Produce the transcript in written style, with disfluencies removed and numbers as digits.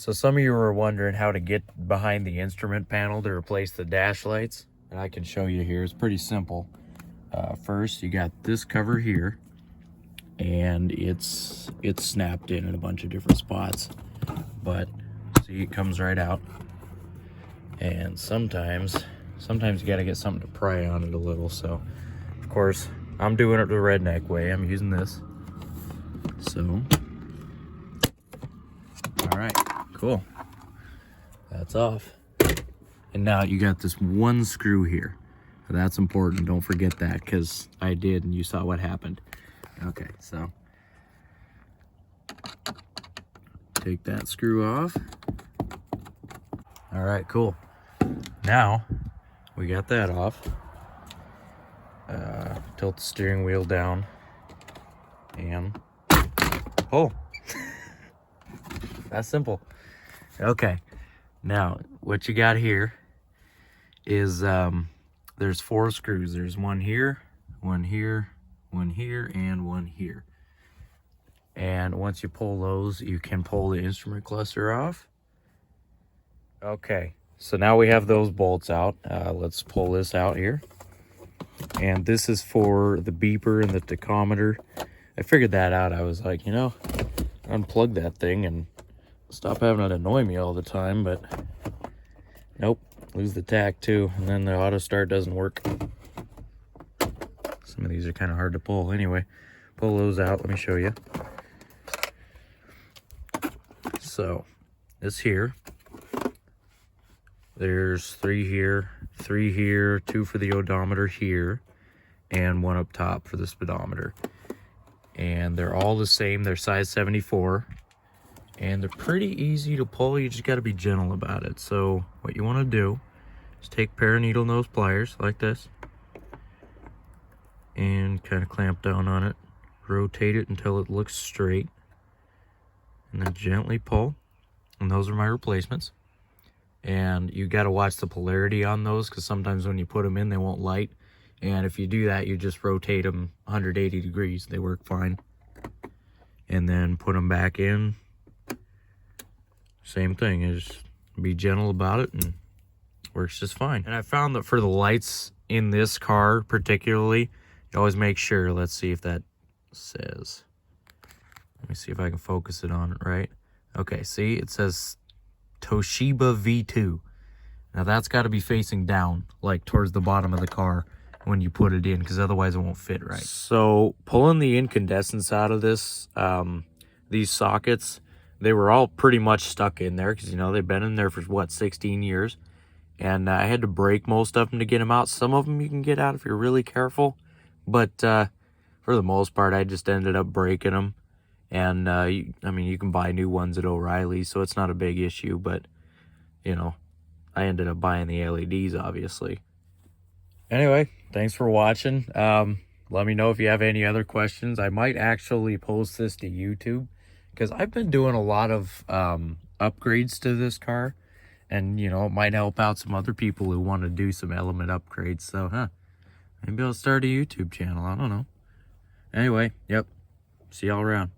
So some of you were wondering how to get behind the instrument panel to replace the dash lights. And I can show you here. It's pretty simple. First, you got this cover here, and it's snapped in a bunch of different spots. But see, it comes right out. And sometimes you got to get something to pry on it a little. So, of course, I'm doing it the redneck way. I'm using this. So, all right, cool. That's off. And now you got this one screw here. That's important. Don't forget that, because I did and you saw what happened. Okay, so take that screw off. All right, cool. Now we got that off. Tilt the steering wheel down and pull. That's simple. Okay, now what you got here is there's 4 screws. There's one here, one here, one here, and one here. And once you pull those, you can pull the instrument cluster off. Okay, so now we have those bolts out. Let's pull this out here. And this is for the beeper and the tachometer. I figured that out. I was like, unplug that thing and stop having it annoy me all the time, but nope, lose the tack too, and then the auto start doesn't work. Some of these are kind of hard to pull. Anyway, pull those out. Let me show you. So this here, there's 3 here, 3 here, 2 for the odometer here, and 1 up top for the speedometer. And they're all the same. They're size 74. And they're pretty easy to pull. You just got to be gentle about it. So what you want to do is take a pair of needle nose pliers like this and kind of clamp down on it. Rotate it until it looks straight. And then gently pull. And those are my replacements. And you got to watch the polarity on those, because sometimes when you put them in, they won't light. And if you do that, you just rotate them 180 degrees. They work fine. And then put them back in. Same thing, is be gentle about it, and it works just fine. And I found that for the lights in this car particularly, you always make sure, let's see if that says, let me see if I can focus it on it right. Okay, see, it says Toshiba V2. Now that's got to be facing down, like towards the bottom of the car when you put it in, because otherwise it won't fit right. So pulling the incandescents out of this, these sockets, they were all pretty much stuck in there, because they've been in there for what, 16 years. And I had to break most of them to get them out. Some of them you can get out if you're really careful, but for the most part I just ended up breaking them. And you can buy new ones at O'Reilly, so it's not a big issue. But I ended up buying the LEDs, obviously. Anyway, thanks for watching. Let me know if you have any other questions. I might actually post this to YouTube, because I've been doing a lot of upgrades to this car, and it might help out some other people who want to do some element upgrades. So maybe I'll start a YouTube channel. I don't know. Anyway, yep, see y'all around.